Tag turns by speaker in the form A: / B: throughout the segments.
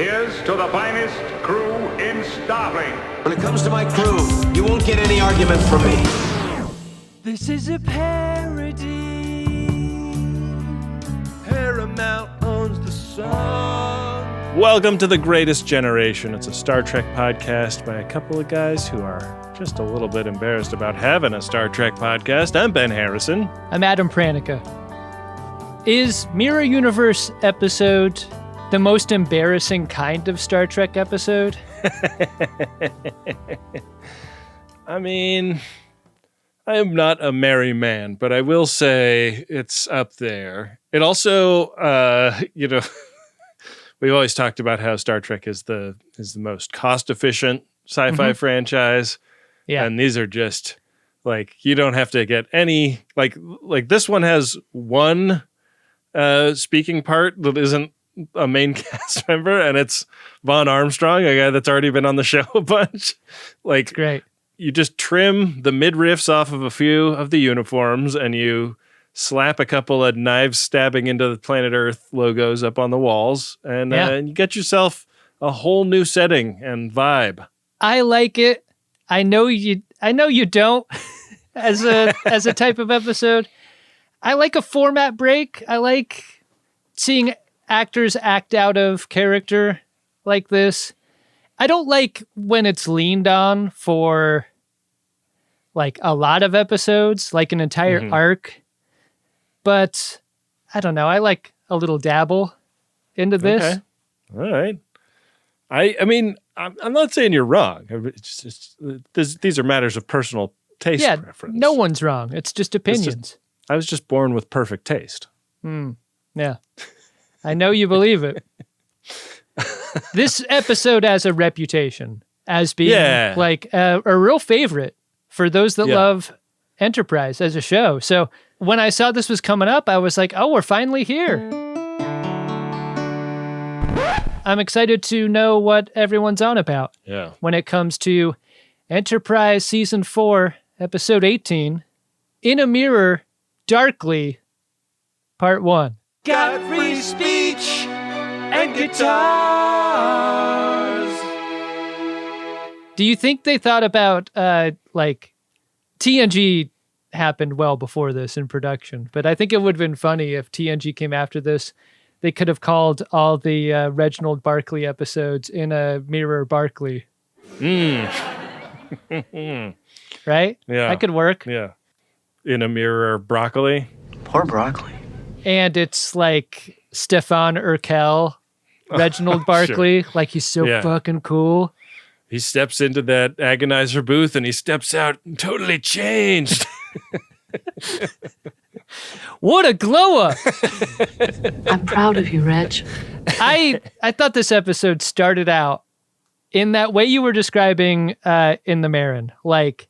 A: Here's to the finest crew in Starfleet.
B: When it comes to my crew, you won't get any argument from me.
C: This is a parody. Paramount owns the song.
D: Welcome to The Greatest Generation. It's a Star Trek podcast by a couple of guys who are just a little bit embarrassed about having a Star Trek podcast. I'm Ben Harrison.
E: I'm Adam Pranica. Is Mirror Universe episode the most embarrassing kind of Star Trek episode?
D: I mean, I am not a merry man, but I will say it's up there. It also, we've always talked about how Star Trek is the most cost-efficient sci-fi franchise.
E: Yeah.
D: And these are just, like, you don't have to get any, like this one has one speaking part that isn't a main cast member, and it's Vaughn Armstrong, a guy that's already been on the show a bunch. Like,
E: it's great.
D: You just trim the midriffs off of a few of the uniforms, and you slap a couple of knives stabbing into the Planet Earth logos up on the walls, and you get yourself a whole new setting and vibe.
E: I like it. I know you don't as a type of episode. I like a format break. I like seeing actors act out of character like this. I don't like when it's leaned on for like a lot of episodes, like an entire arc. But I don't know. I like a little dabble into this.
D: Okay. All right. I mean, I'm not saying you're wrong. These are matters of personal taste preference.
E: No one's wrong. It's just opinions.
D: I was just born with perfect taste.
E: Yeah. I know you believe it. This episode has a reputation as being like a real favorite for those that love Enterprise as a show. So when I saw this was coming up, I was like, oh, we're finally here. I'm excited to know what everyone's on about when it comes to Enterprise Season 4, Episode 18, In a Mirror, Darkly, Part 1.
C: Got free speech and guitars.
E: Do you think they thought about, like, TNG happened well before this in production, but I think it would have been funny if TNG came after this. They could have called all the Reginald Barclay episodes In a Mirror Barclay. Right?
D: Yeah.
E: That could work.
D: Yeah. In a Mirror Broccoli.
B: Poor broccoli.
E: And it's like Stefan Urkel, Reginald Barclay, like he's so fucking cool.
D: He steps into that agonizer booth and he steps out totally changed.
E: What a glow up.
F: I'm proud of you, Reg.
E: I thought this episode started out in that way you were describing in the Marin. Like,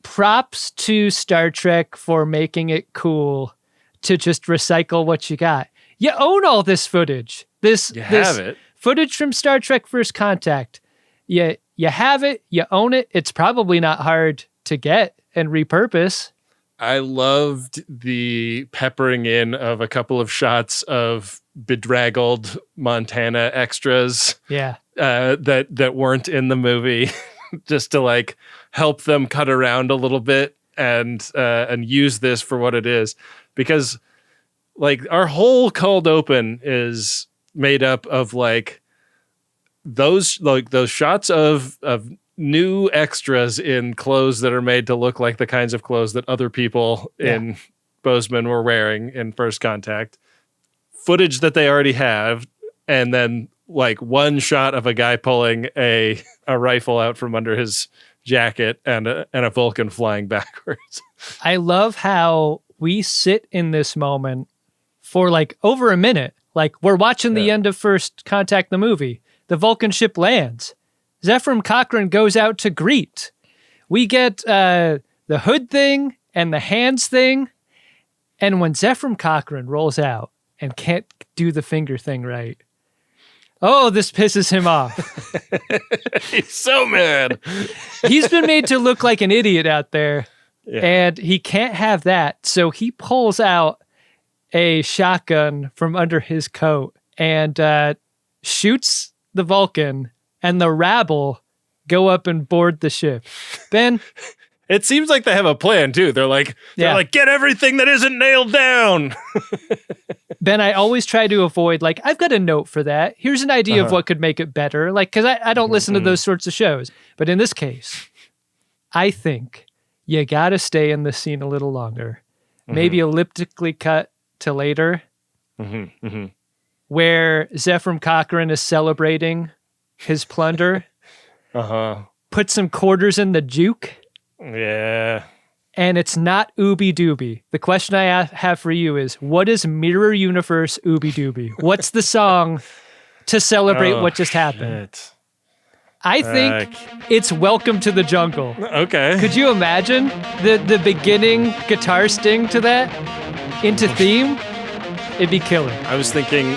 E: props to Star Trek for making it cool to just recycle what you got. You own all this footage. This footage from Star Trek First Contact. You have it, you own it. It's probably not hard to get and repurpose.
D: I loved the peppering in of a couple of shots of bedraggled Montana extras that weren't in the movie just to like help them cut around a little bit and use this for what it is. Because like our whole cold open is made up of like those shots of new extras in clothes that are made to look like the kinds of clothes that other people in Bozeman were wearing in First Contact. Footage that they already have, and then like one shot of a guy pulling a rifle out from under his jacket and a Vulcan flying backwards.
E: I love how we sit in this moment for like over a minute. Like we're watching the end of First Contact, the movie. The Vulcan ship lands. Zephram Cochrane goes out to greet. We get the hood thing and the hands thing. And when Zephram Cochrane rolls out and can't do the finger thing right, oh, this pisses him off.
D: He's so mad.
E: He's been made to look like an idiot out there. Yeah. And he can't have that. So he pulls out a shotgun from under his coat and shoots the Vulcan, and the rabble go up and board the ship. Ben?
D: It seems like they have a plan too. They're like, get everything that isn't nailed down.
E: Ben, I always try to avoid, like, I've got a note for that. Here's an idea of what could make it better. Like, because I don't listen to those sorts of shows. But in this case, I think you got to stay in the scene a little longer. Maybe elliptically cut to later, where Zephram Cochrane is celebrating his plunder. Put some quarters in the juke.
D: Yeah.
E: And it's not Ooby Dooby. The question I have for you is, what is Mirror Universe Ooby Dooby? What's the song to celebrate what just happened?
D: Shit.
E: I think it's Welcome to the Jungle.
D: Okay.
E: Could you imagine the beginning guitar sting to that into theme? It'd be killer.
D: I was thinking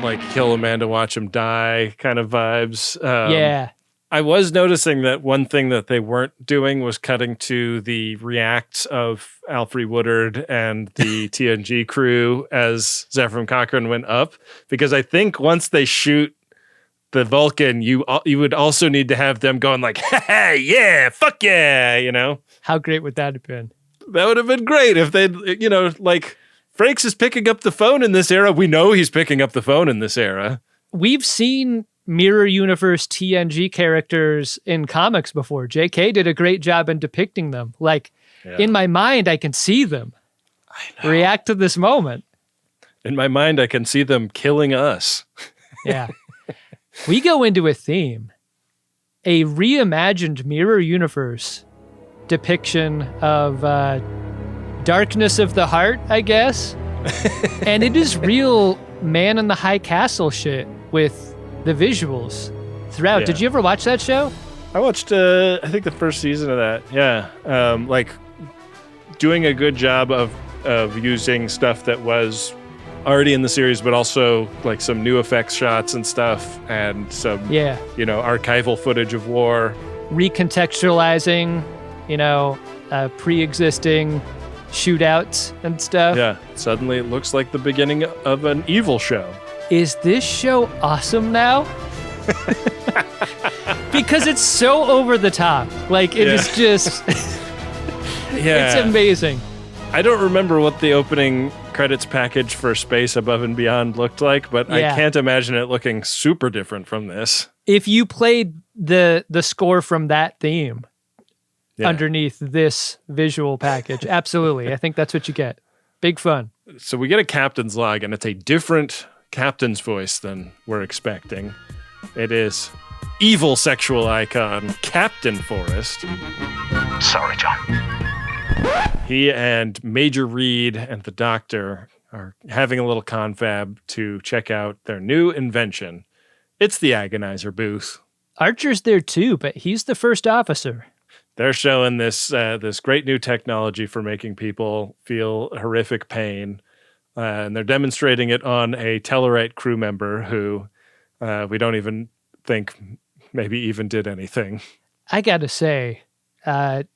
D: like Kill Amanda, Watch Him Die kind of vibes.
E: Yeah.
D: I was noticing that one thing that they weren't doing was cutting to the reacts of Alfre Woodard and the TNG crew as Zephram Cochrane went up, because I think once they shoot the Vulcan, you would also need to have them going like, hey, yeah, fuck yeah, you know?
E: How great would that have been?
D: That would have been great if they'd, you know, like, Frakes is picking up the phone in this era. We know he's picking up the phone in this era.
E: We've seen Mirror Universe TNG characters in comics before. JK did a great job in depicting them. Like, in my mind, I can see them react to this moment.
D: In my mind, I can see them killing us.
E: Yeah. We go into a theme, a reimagined Mirror Universe depiction of darkness of the heart, I guess. And it is real Man in the High Castle shit with the visuals throughout.
D: Yeah.
E: Did you ever watch that show?
D: I watched, I think the first season of that. Yeah. Like doing a good job of using stuff that was already in the series, but also like some new effects shots and stuff, and some, you know, archival footage of war.
E: Recontextualizing, you know, pre-existing shootouts and stuff.
D: Yeah. Suddenly it looks like the beginning of an evil show.
E: Is this show awesome now? Because it's so over the top. Like, it is just... It's amazing.
D: I don't remember what the opening credits package for Space Above and Beyond looked like, but I can't imagine it looking super different from this.
E: If you played the score from that theme underneath this visual package, absolutely. I think that's what you get. Big fun.
D: So we get a captain's log, and it's a different captain's voice than we're expecting. It is evil sexual icon Captain Forrest.
A: Sorry, John.
D: He and Major Reed and the doctor are having a little confab to check out their new invention. It's the agonizer booth.
E: Archer's there too, but he's the first officer.
D: They're showing this this great new technology for making people feel horrific pain. And they're demonstrating it on a Tellarite crew member who we don't even think maybe even did anything.
E: I gotta say,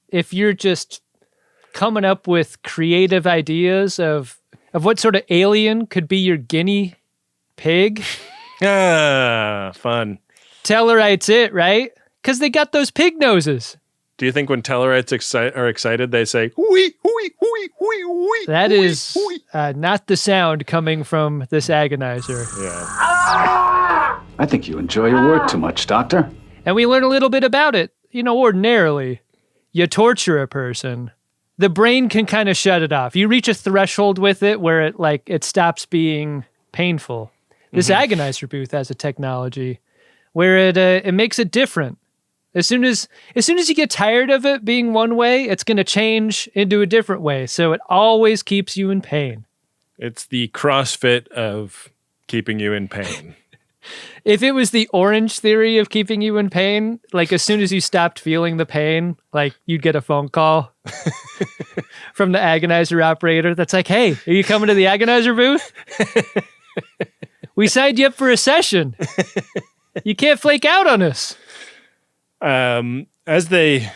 E: if you're just coming up with creative ideas of what sort of alien could be your guinea pig.
D: Fun.
E: Tellarite's it, right? Because they got those pig noses.
D: Do you think when Tellarites are excited, they say, "Hooey, hooey, hooey, hooey, hooey"?
E: That is not the sound coming from this agonizer.
D: Yeah.
G: I think you enjoy your work too much, Doctor.
E: And we learn a little bit about it. You know, ordinarily, you torture a person, the brain can kind of shut it off. You reach a threshold with it where it stops being painful. This agonizer booth has a technology where it makes it different. As soon as you get tired of it being one way, it's going to change into a different way. So it always keeps you in pain.
D: It's the CrossFit of keeping you in pain.
E: If it was the Orange Theory of keeping you in pain, like as soon as you stopped feeling the pain, like you'd get a phone call from the agonizer operator that's like, "Hey, are you coming to the agonizer booth? We signed you up for a session. You can't flake out on us."
D: As they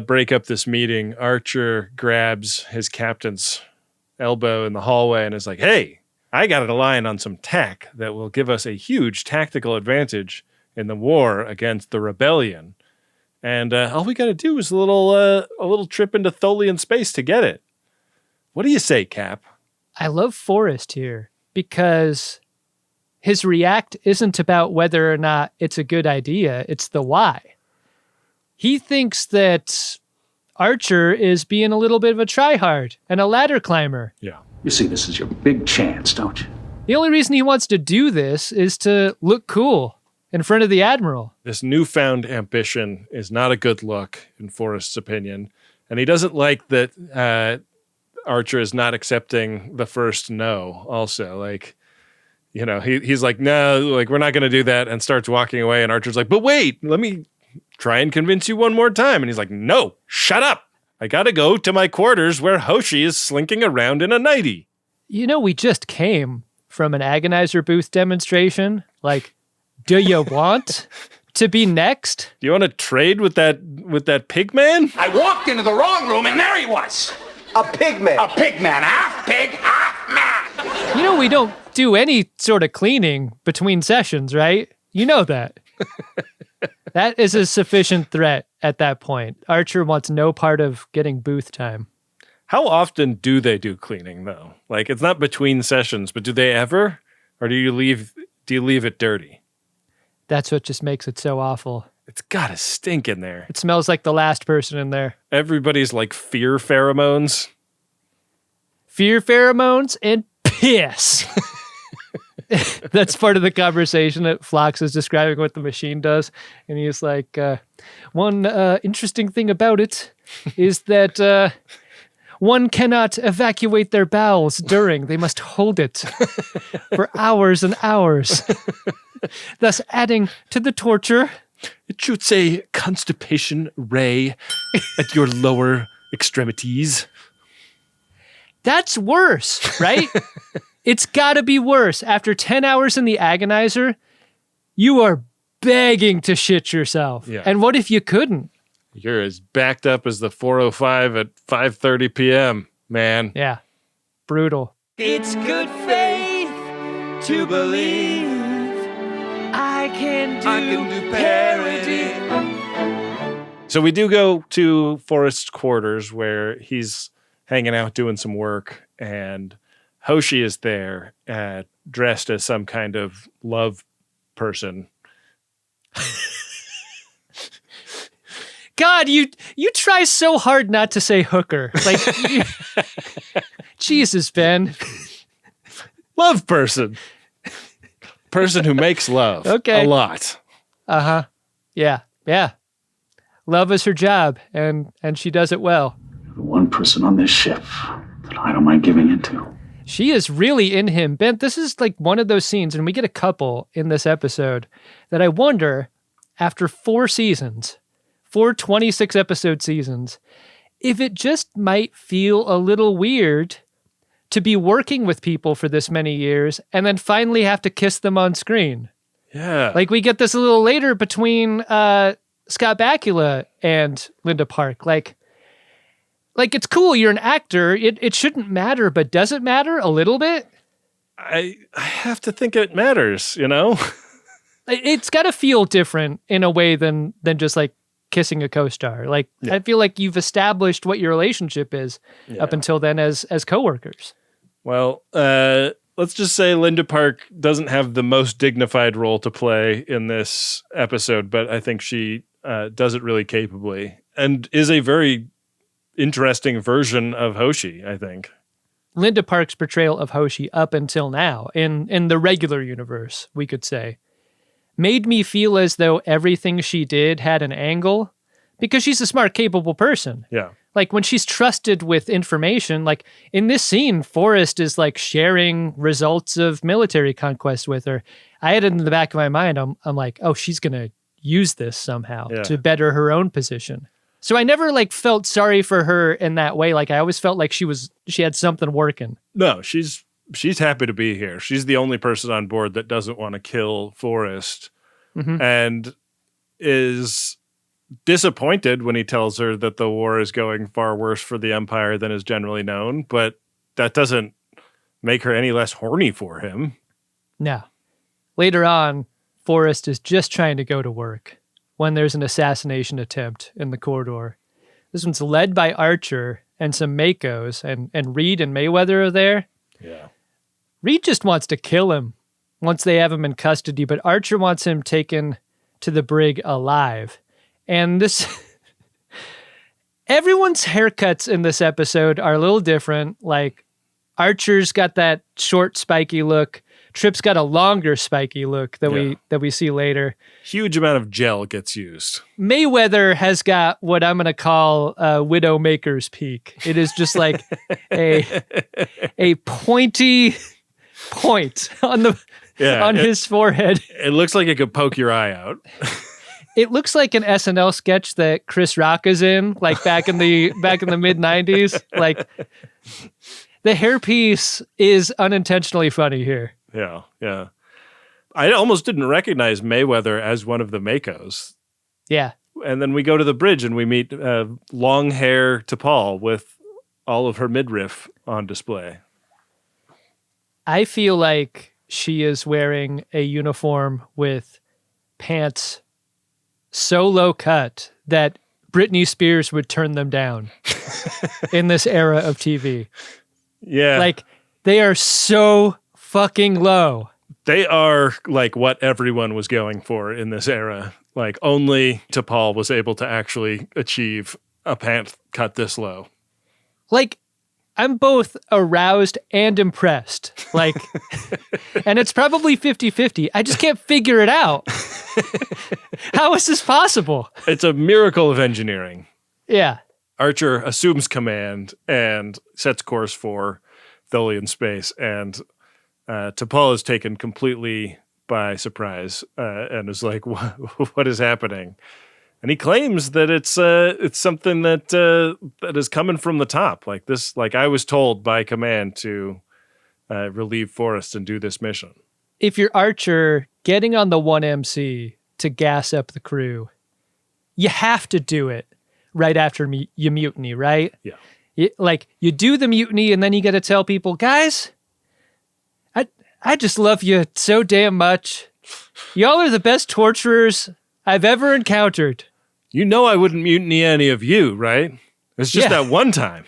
D: break up this meeting, Archer grabs his captain's elbow in the hallway and is like, "Hey, I got a line on some tech that will give us a huge tactical advantage in the war against the rebellion. And all we got to do is a little trip into Tholian space to get it. What do you say, Cap?
E: I love Forrest here because his react isn't about whether or not it's a good idea. It's the why. He thinks that Archer is being a little bit of a tryhard and a ladder climber.
D: Yeah.
G: You see, this is your big chance, don't you?
E: The only reason he wants to do this is to look cool in front of the Admiral.
D: This newfound ambition is not a good look, in Forrest's opinion. And he doesn't like that Archer is not accepting the first no also. Like, you know, he's like, no, like, we're not going to do that, and starts walking away. And Archer's like, but wait, let me try and convince you one more time. And he's like, no, shut up. I got to go to my quarters where Hoshi is slinking around in a nightie.
E: You know, we just came from an agonizer booth demonstration. Like, do you want to be next?
D: Do you want to trade with that pig man?
C: I walked into the wrong room and there he was.
B: A pig man.
C: A pig man, half pig, half man.
E: You know, we don't do any sort of cleaning between sessions, right? You know that. That is a sufficient threat at that point. Archer wants no part of getting booth time.
D: How often do they do cleaning, though? Like, it's not between sessions, but do they ever? Or do you leave it dirty?
E: That's what just makes it so awful.
D: It's gotta stink in there.
E: It smells like the last person in there.
D: Everybody's like fear pheromones.
E: Fear pheromones and piss. That's part of the conversation that Phlox is describing what the machine does. And he's like, one interesting thing about it is that one cannot evacuate their bowels during. They must hold it for hours and hours, thus adding to the torture.
D: It shoots a Constipation Ray at your lower extremities.
E: That's worse, right? It's got to be worse. After 10 hours in the agonizer, you are begging to shit yourself.
D: Yeah.
E: And what if you couldn't?
D: You're as backed up as the 405 at 5:30 p.m., man.
E: Yeah. Brutal.
C: It's good faith to believe I can do parody.
D: So we do go to Forrest's quarters where he's hanging out doing some work, and Hoshi is there, dressed as some kind of love person.
E: God, you try so hard not to say hooker. Like, Jesus, Ben.
D: Love person. Person who makes love.
E: Okay.
D: A lot.
E: Uh-huh. Yeah. Yeah. Love is her job, and she does it well.
G: The one person on this ship that I don't mind giving into.
E: She is really in him. Ben, this is like one of those scenes, and we get a couple in this episode, that I wonder, after 4 seasons, 4 26-episode seasons, if it just might feel a little weird to be working with people for this many years and then finally have to kiss them on screen.
D: Yeah.
E: Like, we get this a little later between Scott Bakula and Linda Park. Like, it's cool, you're an actor. It shouldn't matter, but does it matter a little bit?
D: I have to think it matters, you know?
E: It's got to feel different in a way than just like kissing a co-star. Like,
D: Yeah.
E: I feel like you've established what your relationship is up until then as coworkers.
D: Well, let's just say Linda Park doesn't have the most dignified role to play in this episode, but I think she does it really capably and is a very interesting version of Hoshi, I think.
E: Linda Park's portrayal of Hoshi up until now, in the regular universe, we could say, made me feel as though everything she did had an angle, because she's a smart, capable person.
D: Yeah.
E: Like, when she's trusted with information, like in this scene, Forrest is like sharing results of military conquest with her. I had it in the back of my mind. I'm like, oh, she's going to use this somehow to better her own position. So I never like felt sorry for her in that way. Like, I always felt like she had something working.
D: No, she's happy to be here. She's the only person on board that doesn't want to kill Forrest, and is disappointed when he tells her that the war is going far worse for the Empire than is generally known. But that doesn't make her any less horny for him.
E: No. Later on, Forrest is just trying to go to work when there's an assassination attempt in the corridor. This one's led by Archer and some Makos, and Reed and Mayweather are there.
D: Yeah.
E: Reed just wants to kill him once they have him in custody, but Archer wants him taken to the brig alive. And this... Everyone's haircuts in this episode are a little different. Like, Archer's got that short, spiky look. Trip's got a longer, spiky look that we see later.
D: Huge amount of gel gets used.
E: Mayweather has got what I'm going to call Widowmaker's peak. It is just like a pointy point on his forehead.
D: It looks like it could poke your eye out.
E: It looks like an SNL sketch that Chris Rock is in, like back in the mid 90s. Like, the hairpiece is unintentionally funny here.
D: Yeah, yeah. I almost didn't recognize Mayweather as one of the Makos.
E: Yeah.
D: And then we go to the bridge and we meet long hair T'Pol with all of her midriff on display.
E: I feel like she is wearing a uniform with pants so low cut that Britney Spears would turn them down in this era of TV.
D: Yeah.
E: Like, they are so fucking low.
D: They are like what everyone was going for in this era. Like, only T'Pol was able to actually achieve a pant cut this low. Like,
E: I'm both aroused and impressed. Like, and it's probably 50-50. I just can't figure it out. How is this possible?
D: It's a miracle of engineering.
E: Yeah.
D: Archer assumes command and sets course for Tholian space, and T'Pol is taken completely by surprise and is like, what is happening? And he claims that it's something that is coming from the top. Like this, like I was told by command to relieve Forrest and do this mission.
E: If you're Archer getting on the 1MC to gas up the crew, you have to do it right after you mutiny, right?
D: Yeah.
E: You do the mutiny and then you got to tell people, guys, I just love you so damn much. Y'all are the best torturers I've ever encountered.
D: You know I wouldn't mutiny any of you, right? It's just that one time.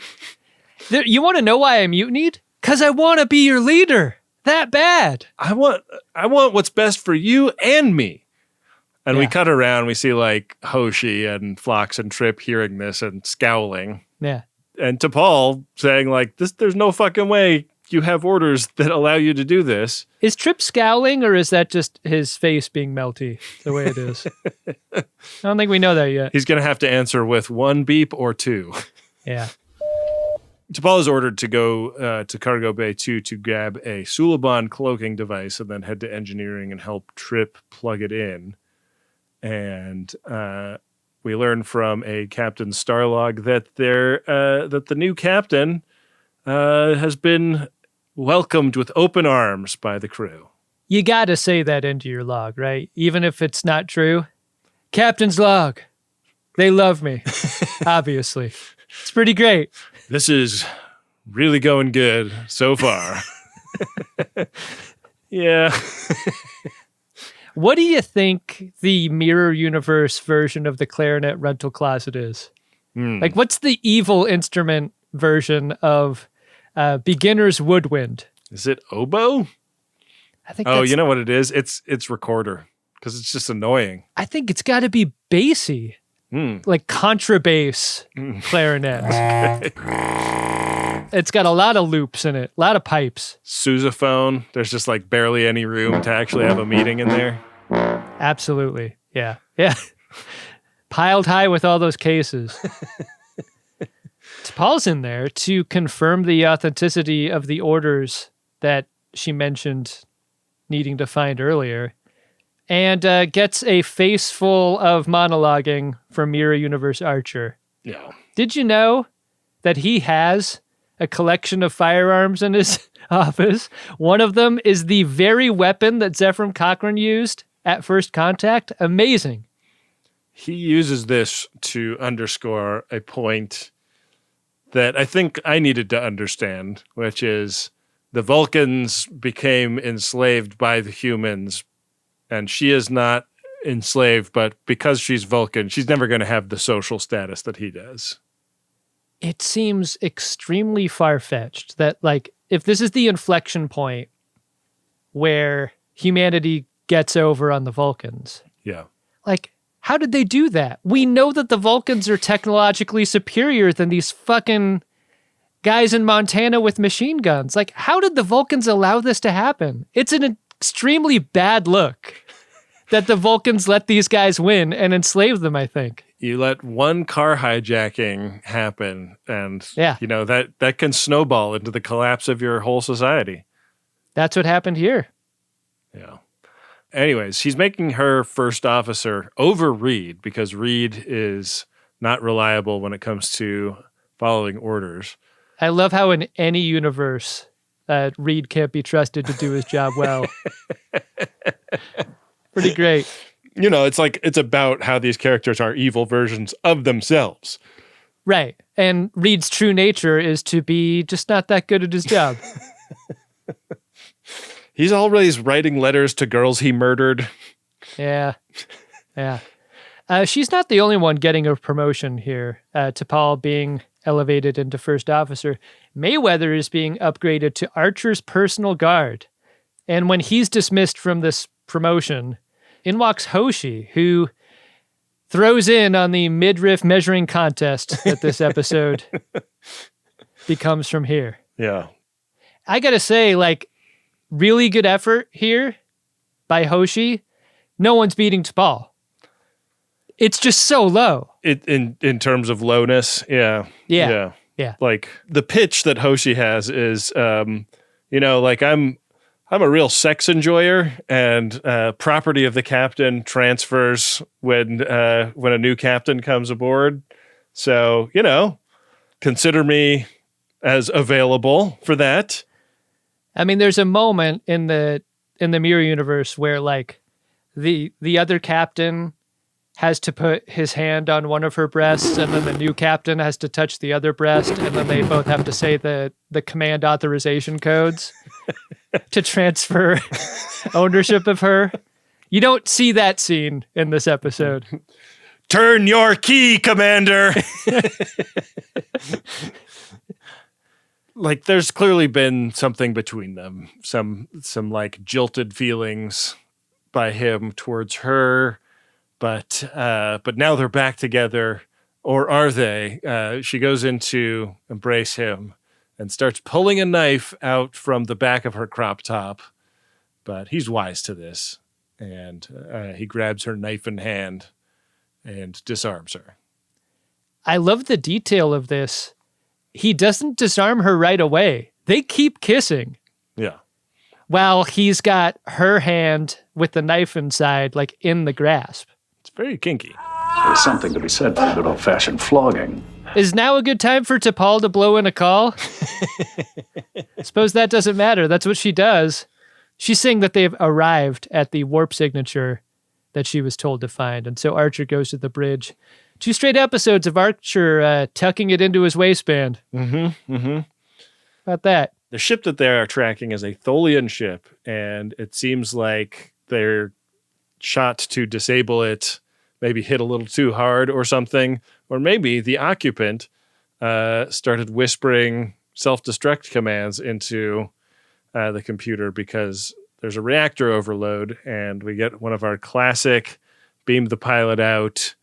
E: You want to know why I mutinied? Because I want to be your leader. That bad.
D: I want what's best for you and me. And we cut around. We see like Hoshi and Phlox and Trip hearing this and scowling.
E: Yeah.
D: And T'Pol saying like, there's no fucking way you have orders that allow you to do this.
E: Is Trip scowling, or is that just his face being melty the way it is? I don't think we know that yet.
D: He's going to have to answer with one beep or two.
E: Yeah.
D: T'Pol is ordered to go to Cargo Bay 2 to grab a Suliban cloaking device and then head to engineering and help Trip plug it in. And we learn from a Captain Starlog that the new captain has been welcomed with open arms by the crew.
E: You got to say that into your log, right? Even if it's not true. Captain's log. They love me, obviously. It's pretty great.
D: This is really going good so far. Yeah.
E: What do you think the mirror universe version of the clarinet rental closet is? Like, what's the evil instrument version of beginner's woodwind?
D: Is it oboe?
E: I think.
D: Oh, you know what it is? It's recorder, because it's just annoying.
E: I think it's got to be bassy, like contrabass clarinet. It's got a lot of loops in it, a lot of pipes.
D: Sousaphone. There's just like barely any room to actually have a meeting in there.
E: Absolutely, yeah. Piled high with all those cases. T'Pol's in there to confirm the authenticity of the orders that she mentioned needing to find earlier, and gets a face full of monologuing from Mirror Universe Archer.
D: Yeah.
E: Did you know that he has a collection of firearms in his office? One of them is the very weapon that Zephram Cochrane used at First Contact. Amazing.
D: He uses this to underscore a point that I think I needed to understand, which is the Vulcans became enslaved by the humans, and she is not enslaved, but because she's Vulcan, she's never going to have the social status that he does.
E: It seems extremely far-fetched that, like, if this is the inflection point where humanity gets over on the Vulcans,
D: Yeah.
E: like, how did they do that? We know that the Vulcans are technologically superior than these fucking guys in Montana with machine guns. Like, how did the Vulcans allow this to happen? It's an extremely bad look that the Vulcans let these guys win and enslave them, I think.
D: You let one car hijacking happen, and
E: Yeah.
D: you know that can snowball into the collapse of your whole society.
E: That's what happened here.
D: Yeah. Anyways, he's making her first officer over Reed because Reed is not reliable when it comes to following orders.
E: I love how in any universe, Reed can't be trusted to do his job well. Pretty great.
D: You know, it's about how these characters are evil versions of themselves.
E: Right. And Reed's true nature is to be just not that good at his job.
D: He's always writing letters to girls he murdered.
E: Yeah. Yeah. She's not the only one getting a promotion here. T'Pol being elevated into first officer. Mayweather is being upgraded to Archer's personal guard. And when he's dismissed from this promotion, in walks Hoshi, who throws in on the midriff measuring contest that this episode becomes from here.
D: Yeah.
E: I gotta say, like, really good effort here by Hoshi. No one's beating T'Pol. It's just so low.
D: In terms of lowness, yeah.
E: Yeah.
D: Like the pitch that Hoshi has is, like I'm a real sex enjoyer, and property of the captain transfers when a new captain comes aboard. So, consider me as available for that.
E: I mean, there's a moment in the mirror universe where, like, the other captain has to put his hand on one of her breasts, and then the new captain has to touch the other breast, and then they both have to say the command authorization codes to transfer ownership of her. You don't see that scene in this episode.
D: Turn your key, Commander. Like, there's clearly been something between them, some like jilted feelings by him towards her, but now they're back together, or are they? She goes in to embrace him and starts pulling a knife out from the back of her crop top, but he's wise to this, and he grabs her knife in hand and disarms her.
E: I love the detail of this. He doesn't disarm her right away. They keep kissing.
D: Yeah.
E: While he's got her hand with the knife inside, like, in the grasp.
D: It's very kinky.
G: There's something to be said for good old-fashioned flogging.
E: Is now a good time for T'Pol to blow in a call? Suppose that doesn't matter. That's what she does. She's saying that they've arrived at the warp signature that she was told to find. And so Archer goes to the bridge. 2 straight episodes of Archer tucking it into his waistband. About that.
D: The ship that they are tracking is a Tholian ship, and it seems like they're shot to disable it, maybe hit a little too hard or something, or maybe the occupant started whispering self-destruct commands into the computer because there's a reactor overload, and we get one of our classic beam the pilot out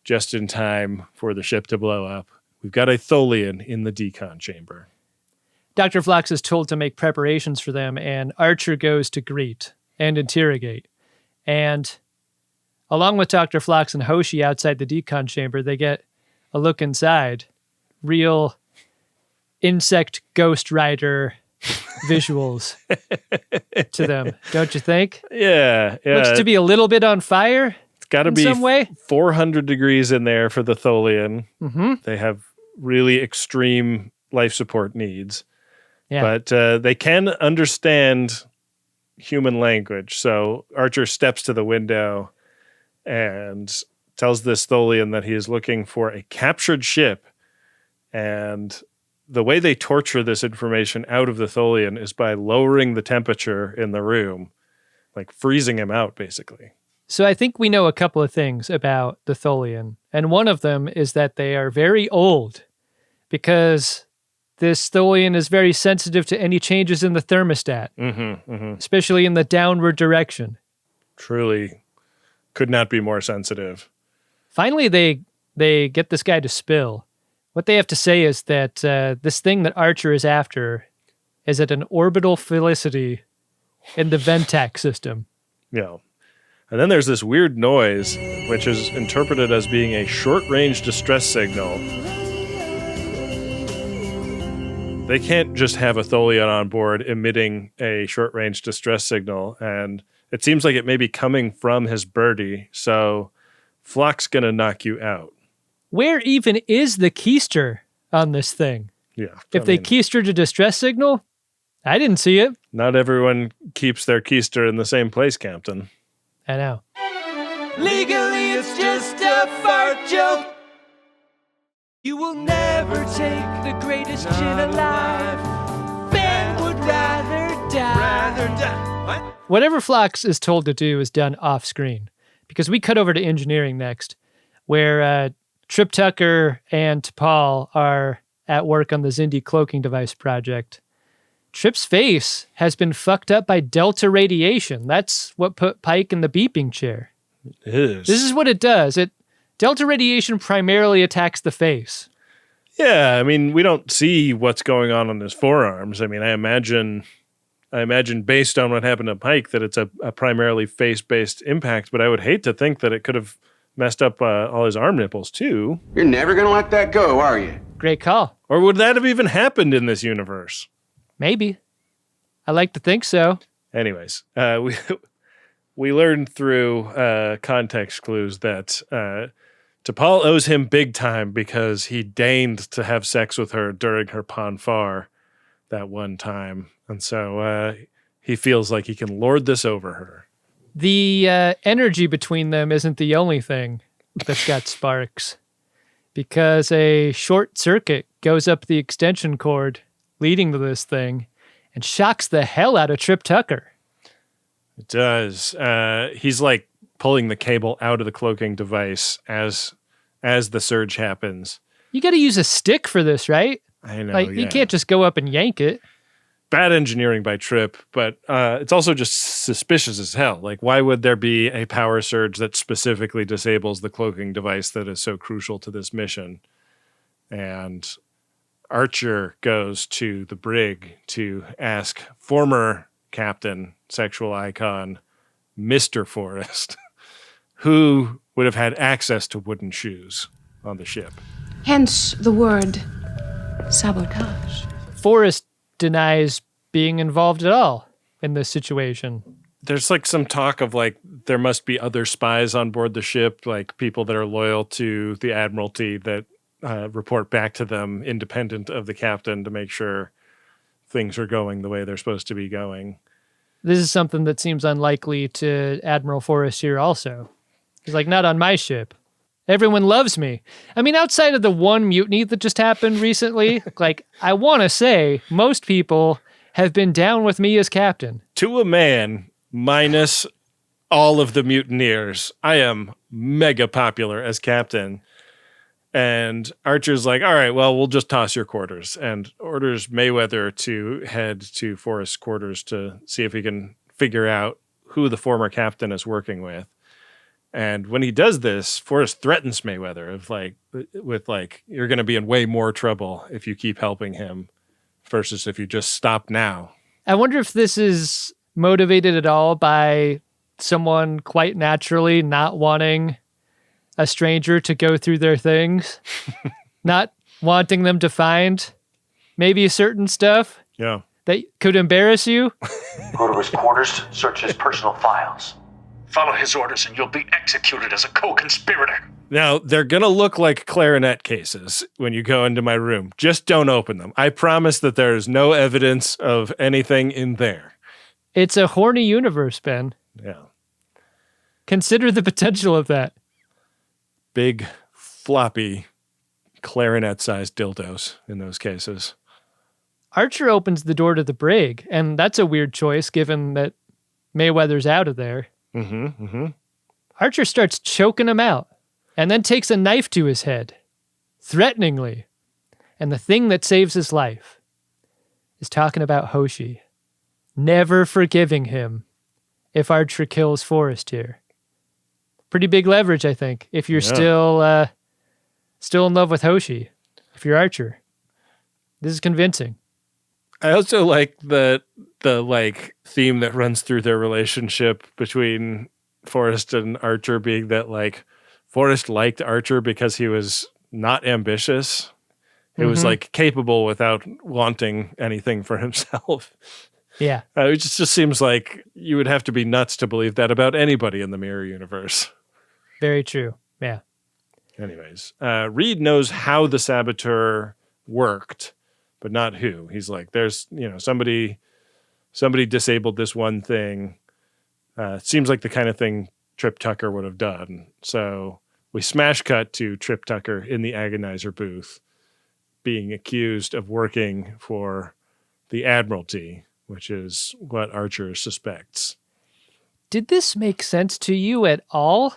D: just in time for the ship to blow up. We've got a Tholian in the decon chamber.
E: Dr. Phlox is told to make preparations for them, and Archer goes to greet and interrogate. And along with Dr. Phlox and Hoshi outside the decon chamber, they get a look inside. Real insect Ghost Rider visuals to them, don't you think?
D: Yeah.
E: Looks to be a little bit on fire.
D: It's got to be
E: some way.
D: 400 degrees in there for the Tholian.
E: Mm-hmm.
D: They have really extreme life support needs.
E: Yeah.
D: But they can understand human language. So Archer steps to the window and tells this Tholian that he is looking for a captured ship, and the way they torture this information out of the Tholian is by lowering the temperature in the room, like freezing him out, basically.
E: So I think we know a couple of things about the Tholian, and one of them is that they are very old, because this Tholian is very sensitive to any changes in the thermostat, especially in the downward direction.
D: Truly could not be more sensitive.
E: Finally, they get this guy to spill. What they have to say is that this thing that Archer is after is at an orbital felicity in the Ventac system.
D: Yeah. And then there's this weird noise, which is interpreted as being a short-range distress signal. They can't just have a Tholian on board emitting a short-range distress signal, and it seems like it may be coming from his birdie, so Flock's gonna knock you out.
E: Where even is the keister on this thing?
D: Yeah.
E: If they keistered a distress signal, I didn't see it.
D: Not everyone keeps their keister in the same place, Captain.
E: I know.
C: Legally, it's just a fart joke. You will never take the greatest gin alive. Ben would rather die. What?
E: Whatever Phlox is told to do is done off screen, because we cut over to engineering next, where Trip Tucker and T'Pol are at work on the Xindi cloaking device project. Trip's face has been fucked up by delta radiation. That's what put Pike in the beeping chair.
D: It is.
E: This is what it does. Delta radiation primarily attacks the face.
D: Yeah, I mean, we don't see what's going on his forearms. I mean, I imagine based on what happened to Pike that it's a primarily face-based impact, but I would hate to think that it could have messed up all his arm nipples too.
B: You're never gonna let that go, are you?
E: Great call.
D: Or would that have even happened in this universe?
E: Maybe. I like to think so.
D: Anyways, we learned through context clues that T'Pol owes him big time because he deigned to have sex with her during her Ponfar that one time. And so he feels like he can lord this over her.
E: The energy between them isn't the only thing that's got sparks, because a short circuit goes up the extension cord leading to this thing and shocks the hell out of Trip Tucker.
D: It does. He's like pulling the cable out of the cloaking device as the surge happens.
E: You got to use a stick for this, right?
D: I know.
E: Like, you can't just go up and yank it.
D: Bad engineering by Trip, but it's also just suspicious as hell. Like, why would there be a power surge that specifically disables the cloaking device that is so crucial to this mission? And Archer goes to the brig to ask former captain, sexual icon, Mr. Forrest, who would have had access to wooden shoes on the ship.
F: Hence the word sabotage.
E: Forrest denies being involved at all in this situation.
D: There's like some talk of like there must be other spies on board the ship, like people that are loyal to the Admiralty that report back to them independent of the captain to make sure things are going the way they're supposed to be going.
E: This is something that seems unlikely to Admiral Forrest here also. He's like, not on my ship. Everyone loves me. I mean, outside of the one mutiny that just happened recently, like, I want to say most people have been down with me as captain.
D: To a man, minus all of the mutineers, I am mega popular as captain. And Archer's like, all right, well, we'll just toss your quarters, and orders Mayweather to head to Forrest's quarters to see if he can figure out who the former captain is working with. And when he does this, Forrest threatens Mayweather with you're going to be in way more trouble if you keep helping him versus if you just stop now.
E: I wonder if this is motivated at all by someone quite naturally not wanting a stranger to go through their things, not wanting them to find maybe certain stuff that could embarrass you.
G: Go to his quarters, search his personal files. Follow his orders and you'll be executed as a co-conspirator.
D: Now, they're going to look like clarinet cases when you go into my room. Just don't open them. I promise that there is no evidence of anything in there.
E: It's a horny universe, Ben.
D: Yeah.
E: Consider the potential of that.
D: Big, floppy, clarinet-sized dildos in those cases.
E: Archer opens the door to the brig, and that's a weird choice given that Mayweather's out of there. Archer starts choking him out and then takes a knife to his head, threateningly. And the thing that saves his life is talking about Hoshi, never forgiving him if Archer kills Forrest here. Pretty big leverage, I think, if you're still in love with Hoshi, if you're Archer. This is convincing.
D: I also like the like theme that runs through their relationship between Forrest and Archer being that like Forrest liked Archer because he was not ambitious. He was like capable without wanting anything for himself.
E: Yeah.
D: It just seems like you would have to be nuts to believe that about anybody in the Mirror Universe.
E: Very true. Yeah.
D: Anyways, Reed knows how the saboteur worked, but not who. He's like, there's, somebody disabled this one thing. Seems like the kind of thing Trip Tucker would have done. So we smash cut to Trip Tucker in the agonizer booth being accused of working for the Admiralty, which is what Archer suspects.
E: Did this make sense to you at all?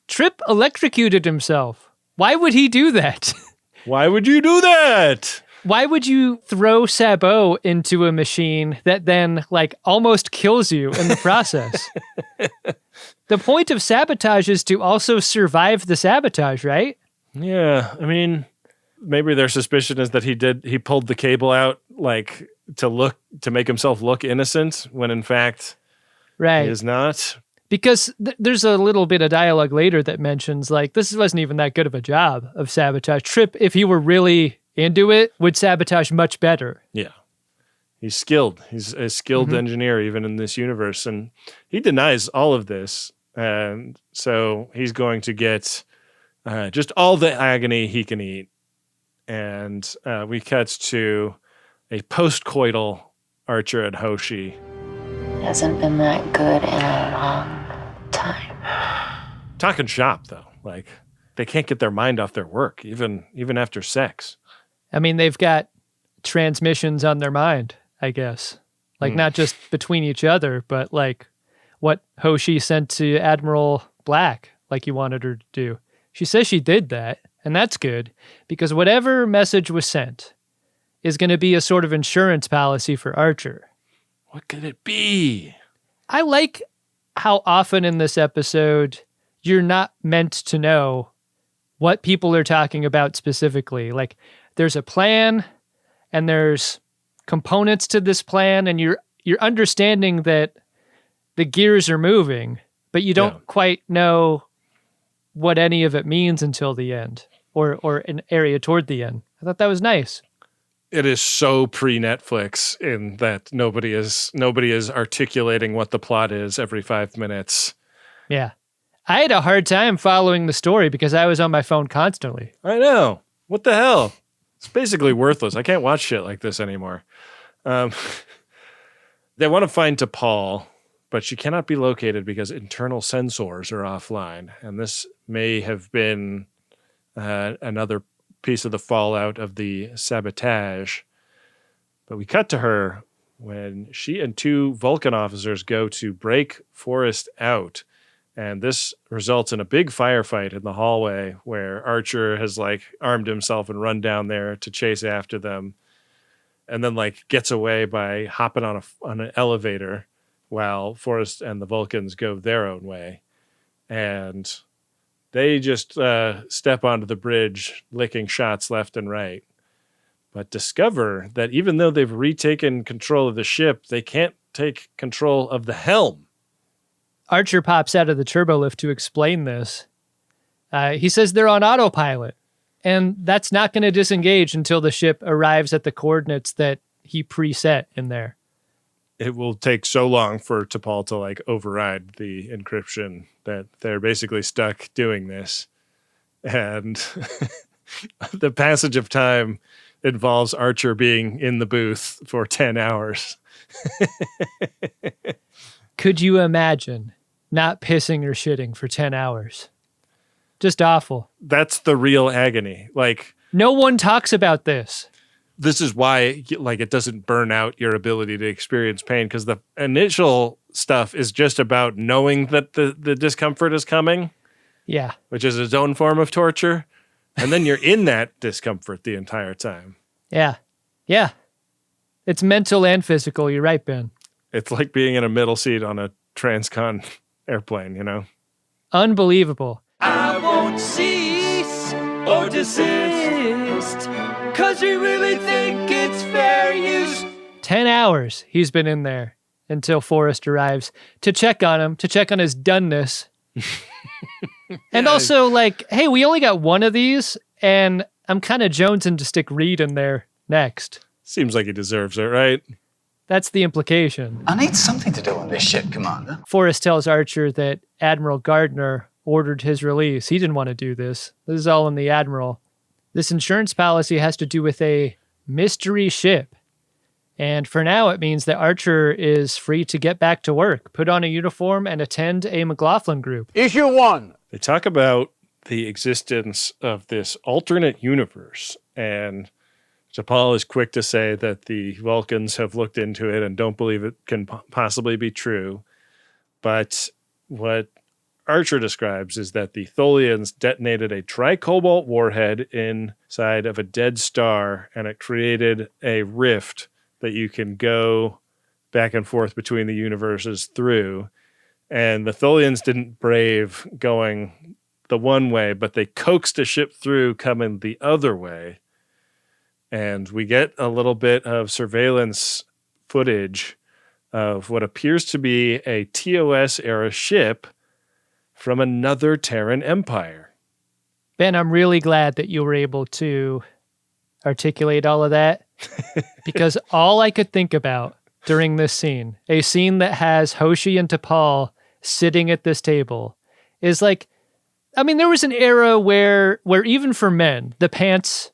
E: Trip electrocuted himself. Why would he do that?
D: Why would you do that?
E: Why would you throw Sabot into a machine that then almost kills you in the process? The point of sabotage is to also survive the sabotage, right?
D: Yeah, I mean, maybe their suspicion is that he pulled the cable out to make himself look innocent when in fact he is not.
E: Because there's a little bit of dialogue later that mentions this wasn't even that good of a job of sabotage. Trip, if he were really into it, would sabotage much better.
D: Yeah. He's skilled. He's a skilled engineer even in this universe. And he denies all of this. And so he's going to get just all the agony he can eat. And we cut to a post-coital Archer and Hoshi.
H: Hasn't been that good in a long time.
D: Talking shop, though. They can't get their mind off their work, even after sex.
E: I mean, they've got transmissions on their mind, I guess. Not just between each other, but what Hoshi sent to Admiral Black, he wanted her to do. She says she did that, and that's good, because whatever message was sent is going to be a sort of insurance policy for Archer.
D: What could it be?
E: I like how often in this episode you're not meant to know what people are talking about specifically. There's a plan and there's components to this plan, and you're understanding that the gears are moving, but you don't quite know what any of it means until the end or an area toward the end. I thought that was nice.
D: It is so pre-Netflix in that nobody is articulating what the plot is every 5 minutes.
E: Yeah. I had a hard time following the story because I was on my phone constantly.
D: I know. What the hell? It's basically worthless. I can't watch shit like this anymore. They want to find T'Pol, but she cannot be located because internal sensors are offline. And this may have been another piece of the fallout of the sabotage. But we cut to her when she and two Vulcan officers go to break Forrest out. And this results in a big firefight in the hallway where Archer has armed himself and run down there to chase after them. And then gets away by hopping on an elevator while Forrest and the Vulcans go their own way. And they just step onto the bridge, licking shots left and right, but discover that even though they've retaken control of the ship, they can't take control of the helm.
E: Archer pops out of the turbolift to explain this. He says they're on autopilot, and that's not going to disengage until the ship arrives at the coordinates that he preset in there.
D: It will take so long for T'Pol to override the encryption that they're basically stuck doing this. And the passage of time involves Archer being in the booth for 10 hours.
E: Could you imagine not pissing or shitting for 10 hours? Just awful.
D: That's the real agony.
E: No one talks about this.
D: this is why like it doesn't burn out your ability to experience pain, because the initial stuff is just about knowing that the discomfort is coming.
E: Yeah.
D: Which is its own form of torture. And then you're in that discomfort the entire time.
E: Yeah. Yeah. It's mental and physical. You're right, Ben.
D: It's like being in a middle seat on a transcon airplane, you know?
E: Unbelievable.
C: I won't cease or desist, 'cause we really think it's fair use.
E: 10 hours he's been in there until Forrest arrives to check on him, to check on his doneness. And also, like, hey, we only got one of these, and I'm kind of jonesing to stick Reed in there next.
D: Seems like he deserves it, right?
E: That's the implication.
I: I need something to do on this ship, Commander.
E: Forrest tells Archer that Admiral Gardner ordered his release. He didn't want to do this. This is all in the Admiral. This insurance policy has to do with a mystery ship. And for now, it means that Archer is free to get back to work, put on a uniform, and attend a McLaughlin group.
I: Issue 1.
D: They talk about the existence of this alternate universe, and T'Pol is quick to say that the Vulcans have looked into it and don't believe it can possibly be true. But what Archer describes is that the Tholians detonated a tricobalt warhead inside of a dead star, and it created a rift that you can go back and forth between the universes through. And the Tholians didn't brave going the one way, but they coaxed a ship through coming the other way. And we get a little bit of surveillance footage of what appears to be a TOS-era ship from another Terran empire.
E: Ben, I'm really glad that you were able to articulate all of that, because all I could think about during this scene, a scene that has Hoshi and T'Pol sitting at this table, is like, I mean, there was an era where even for men, the pants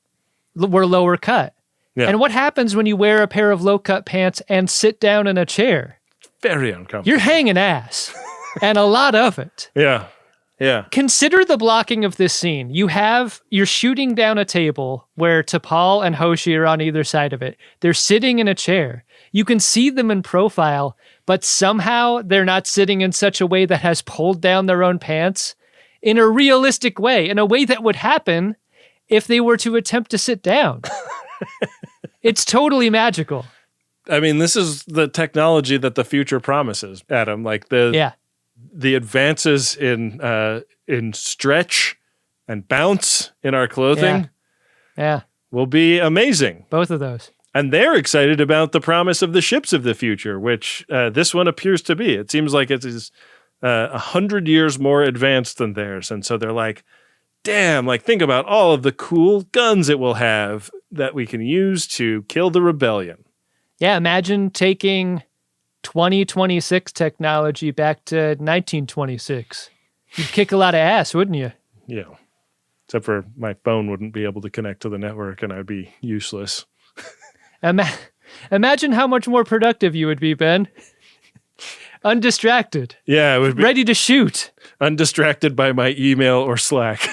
E: were lower cut.
D: Yeah.
E: And what happens when you wear a pair of low-cut pants and sit down in a chair?
D: Very uncomfortable.
E: You're hanging ass, and a lot of it.
D: Yeah. Yeah.
E: Consider the blocking of this scene. You're shooting down a table where T'Pol and Hoshi are on either side of it. They're sitting in a chair. You can see them in profile, but somehow they're not sitting in such a way that has pulled down their own pants in a realistic way, in a way that would happen if they were to attempt to sit down. It's totally magical.
D: I mean, this is the technology that the future promises, Adam. Like the advances in stretch and bounce in our clothing will be amazing.
E: Both of those.
D: And they're excited about the promise of the ships of the future, which this one appears to be. It seems like it is 100 years more advanced than theirs. And so they're like, damn, like think about all of the cool guns it will have that we can use to kill the rebellion.
E: Yeah, imagine taking 2026 technology back to 1926. You'd kick a lot of ass, wouldn't you?
D: Yeah. Except for my phone wouldn't be able to connect to the network and I'd be useless.
E: Imagine how much more productive you would be, Ben. Undistracted.
D: Yeah, it would be.
E: Ready to shoot.
D: Undistracted by my email or Slack.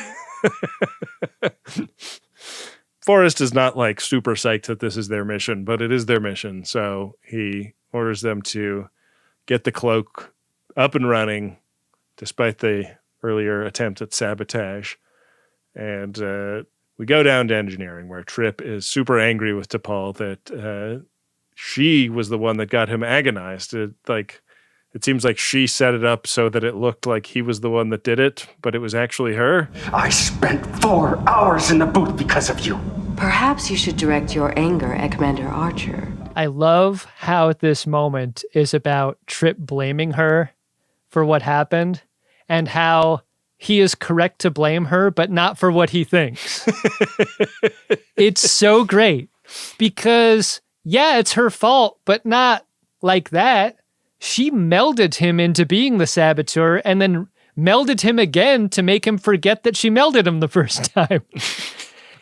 D: Forrest is not like super psyched that this is their mission, but it is their mission. So he orders them to get the cloak up and running, despite the earlier attempt at sabotage. And we go down to engineering, where Trip is super angry with T'Pol that she was the one that got him agonized. It seems like she set it up so that it looked like he was the one that did it, but it was actually her.
J: I spent 4 hours in the booth because of you.
K: Perhaps you should direct your anger at Commander Archer.
E: I love how this moment is about Trip blaming her for what happened, and how he is correct to blame her, but not for what he thinks. It's so great because, yeah, it's her fault, but not like that. She melded him into being the saboteur and then melded him again to make him forget that she melded him the first time.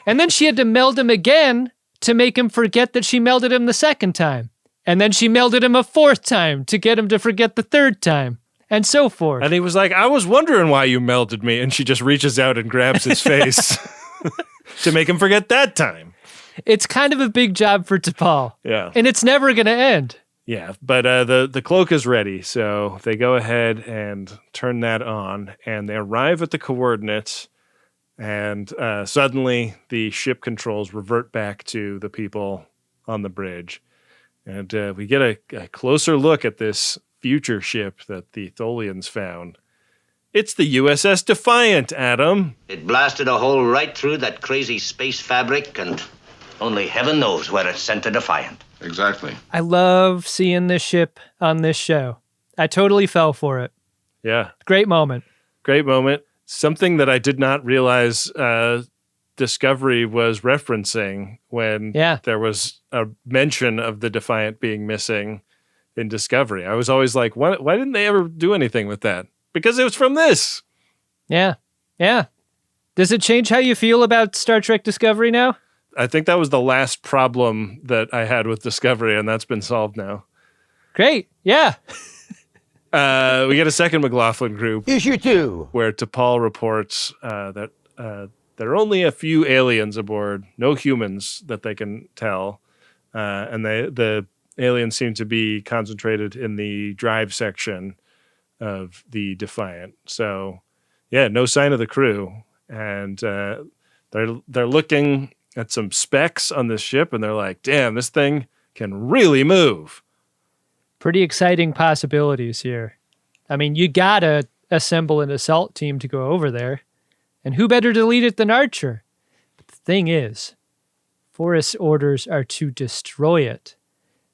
E: And then she had to meld him again to make him forget that she melded him the second time. And then she melded him a fourth time to get him to forget the third time. And so forth.
D: And he was like, I was wondering why you melded me. And she just reaches out and grabs his face to make him forget that time.
E: It's kind of a big job for T'Pol.
D: Yeah.
E: And it's never going to end.
D: Yeah, but the cloak is ready, so they go ahead and turn that on, and they arrive at the coordinates, and suddenly the ship controls revert back to the people on the bridge. And we get a closer look at this future ship that the Tholians found. It's the USS Defiant, Adam.
L: It blasted a hole right through that crazy space fabric, and only heaven knows where it sent the Defiant.
M: Exactly.
E: I love seeing this ship on this show. I totally fell for it.
D: Yeah.
E: Great moment.
D: Great moment. Something that I did not realize Discovery was referencing when there was a mention of the Defiant being missing in Discovery. I was always like, why didn't they ever do anything with that? Because it was from this.
E: Yeah. Yeah. Does it change how you feel about Star Trek Discovery now?
D: I think that was the last problem that I had with Discovery, and that's been solved now.
E: Great. Yeah.
D: We get a second McLaughlin group.
N: Issue 2.
D: Where T'Pol reports that there are only a few aliens aboard, no humans that they can tell. And the aliens seem to be concentrated in the drive section of the Defiant. So, yeah, no sign of the crew. And they're looking at some specs on this ship, and they're like, damn, this thing can really move.
E: Pretty exciting possibilities here. I mean, you gotta assemble an assault team to go over there. And who better to lead it than Archer? But the thing is, Forrest's orders are to destroy it.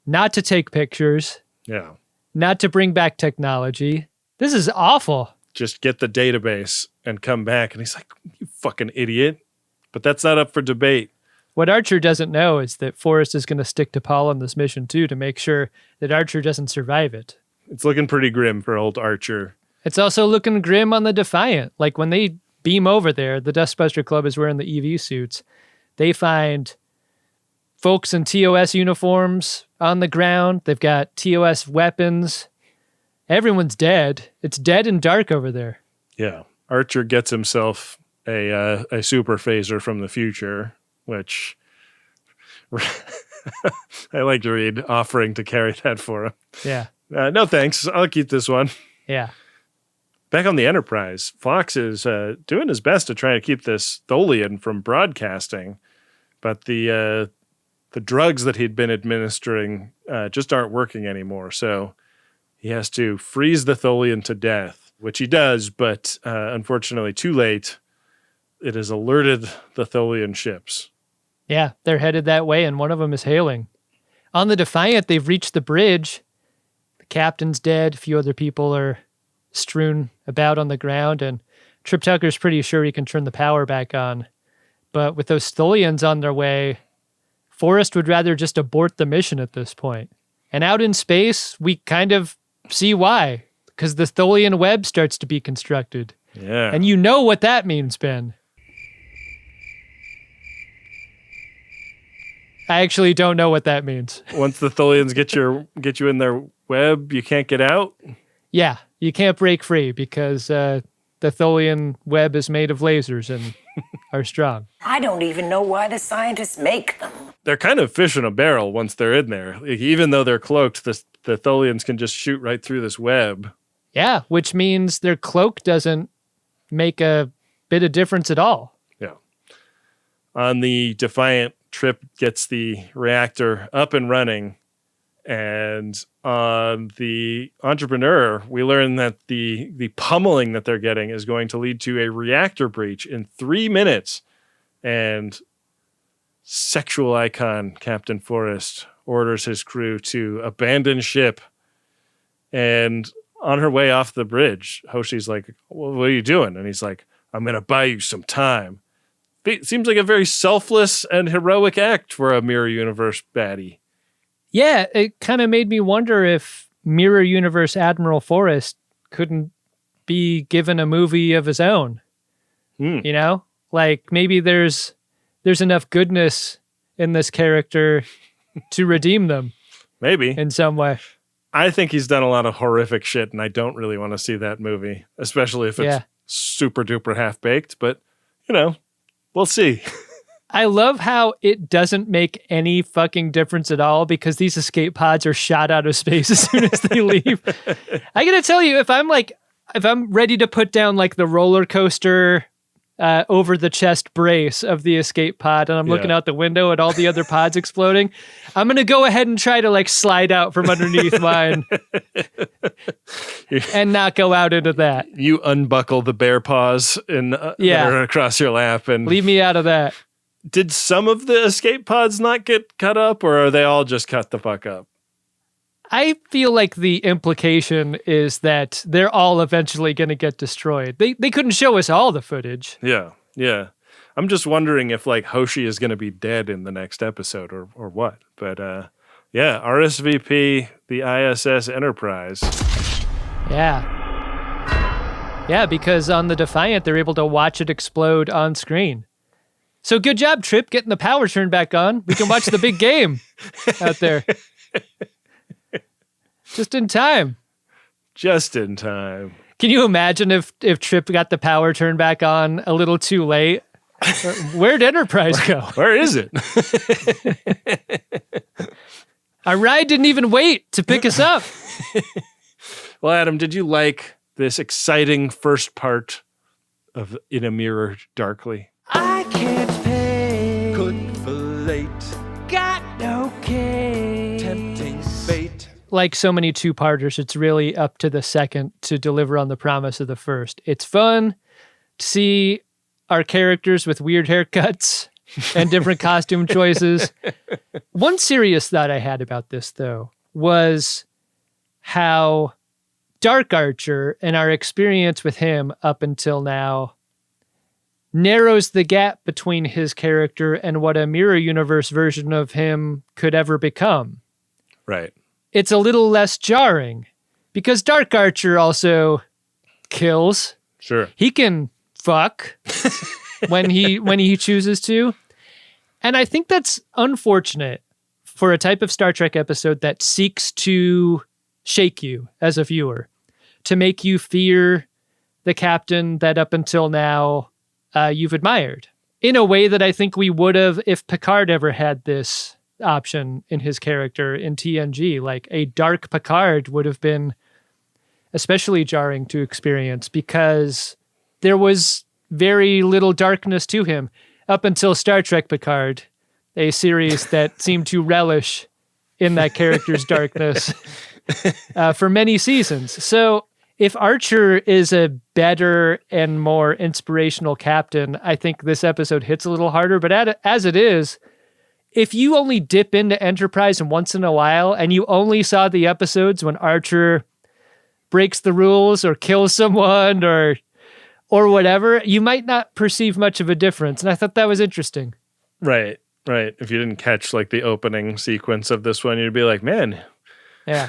E: Not to take pictures.
D: Yeah.
E: Not to bring back technology. This is awful.
D: Just get the database and come back. And he's like, you fucking idiot. But that's not up for debate.
E: What Archer doesn't know is that Forrest is going to stick to Paul on this mission too to make sure that Archer doesn't survive it.
D: It's looking pretty grim for old Archer.
E: It's also looking grim on the Defiant. Like when they beam over there, the Dustbuster Club is wearing the EV suits. They find folks in TOS uniforms on the ground. They've got TOS weapons. Everyone's dead. It's dead and dark over there.
D: Yeah. Archer gets himself a super phaser from the future, which I like to read, offering to carry that for him.
E: Yeah.
D: No thanks. I'll keep this one.
E: Yeah.
D: Back on the Enterprise, Fox is doing his best to try to keep this Tholian from broadcasting, but the drugs that he'd been administering just aren't working anymore. So he has to freeze the Tholian to death, which he does, but unfortunately too late. It has alerted the Tholian ships.
E: Yeah, they're headed that way, and one of them is hailing. On the Defiant, they've reached the bridge. The captain's dead. A few other people are strewn about on the ground, and Trip Tucker's pretty sure he can turn the power back on. But with those Tholians on their way, Forrest would rather just abort the mission at this point. And out in space, we kind of see why, because the Tholian web starts to be constructed.
D: Yeah.
E: And you know what that means, Ben. I actually don't know what that means.
D: Once the Tholians get you in their web, you can't get out?
E: Yeah, you can't break free because the Tholian web is made of lasers and are strong.
O: I don't even know why the scientists make them.
D: They're kind of fish in a barrel once they're in there. Like, even though they're cloaked, the Tholians can just shoot right through this web.
E: Yeah, which means their cloak doesn't make a bit of difference at all.
D: Yeah. On the Defiant, Trip gets the reactor up and running. And on the Entrepreneur, we learn that the pummeling that they're getting is going to lead to a reactor breach in 3 minutes. And sexual icon Captain Forrest orders his crew to abandon ship. And on her way off the bridge, Hoshi's like, well, what are you doing? And he's like, I'm going to buy you some time. It seems like a very selfless and heroic act for a Mirror Universe baddie.
E: Yeah, it kind of made me wonder if Mirror Universe Admiral Forrest couldn't be given a movie of his own. You know? Like, maybe there's enough goodness in this character to redeem them.
D: Maybe.
E: In some way.
D: I think he's done a lot of horrific shit, and I don't really want to see that movie, especially if it's super duper half-baked, but, you know, we'll see.
E: I love how it doesn't make any fucking difference at all because these escape pods are shot out of space as soon as they leave. I gotta tell you, if I'm ready to put down like the roller coaster over the chest brace of the escape pod and I'm looking out the window at all the other pods exploding, I'm going to go ahead and try to like slide out from underneath mine and not go out into that.
D: You unbuckle the bear paws that are across your lap and
E: leave me out of that.
D: Did some of the escape pods not get cut up or are they all just cut the fuck up?
E: I feel like the implication is that they're all eventually going to get destroyed. They couldn't show us all the footage.
D: Yeah. I'm just wondering if like Hoshi is going to be dead in the next episode or what. But RSVP, the ISS Enterprise.
E: Yeah, because on the Defiant, they're able to watch it explode on screen. So good job, Trip, getting the power turned back on. We can watch the big game out there. Just in time. Can you imagine if Trip got the power turned back on a little too late? Where'd Enterprise go?
D: Where is it?
E: Our ride didn't even wait to pick us up.
D: Well, Adam, did you like this exciting first part of In a Mirror Darkly?
C: I can't pay. Couldn't relate. Got no case. Tempting fate.
E: Like so many two-parters, it's really up to the second to deliver on the promise of the first. It's fun to see our characters with weird haircuts and different costume choices. One serious thought I had about this, though, was how Dark Archer and our experience with him up until now narrows the gap between his character and what a mirror universe version of him could ever become.
D: Right.
E: It's a little less jarring because Dark Archer also kills.
D: Sure.
E: He can fuck when he chooses to. And I think that's unfortunate for a type of Star Trek episode that seeks to shake you as a viewer, to make you fear the captain that up until now you've admired in a way that I think we would have if Picard ever had this option in his character in TNG. Like a dark Picard would have been especially jarring to experience because there was very little darkness to him up until Star Trek Picard, a series that seemed to relish in that character's darkness for many seasons. So if Archer is a better and more inspirational captain, I think this episode hits a little harder. But as it is, if you only dip into Enterprise once in a while and you only saw the episodes when Archer breaks the rules or kills someone or whatever, you might not perceive much of a difference. And I thought that was interesting.
D: Right. If you didn't catch like the opening sequence of this one, you'd be like, man,
E: yeah,